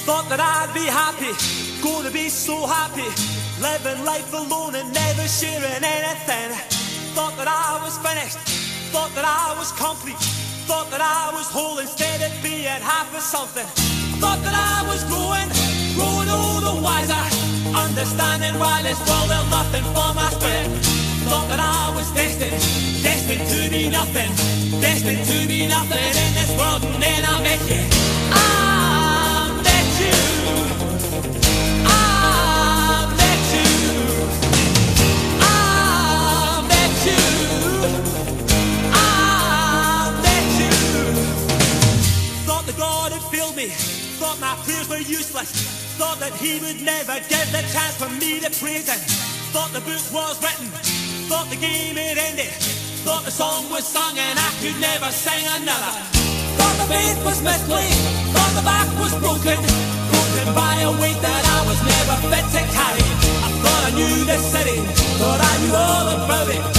Thought that I'd be happy, gonna be so happy, living life alone and never sharing anything. Thought that I was finished, thought that I was complete, thought that I was whole instead of being half of something. Thought that I was growing all the wiser, understanding why this world held nothing for my spirit. Thought that I was destined to be nothing, destined to be nothing in this world, and then I met you. I met you. I met you. I met you. I met you. Thought that God had failed me, thought my prayers were useless, thought that he would never give the chance for me to praise him. Thought the book was written, thought the game had ended, thought the song was sung and I could never sing another. Thought the faith was misplaced, thought the back was broken by a weight that I was never fit to carry. I thought I knew this city, thought I knew all about it.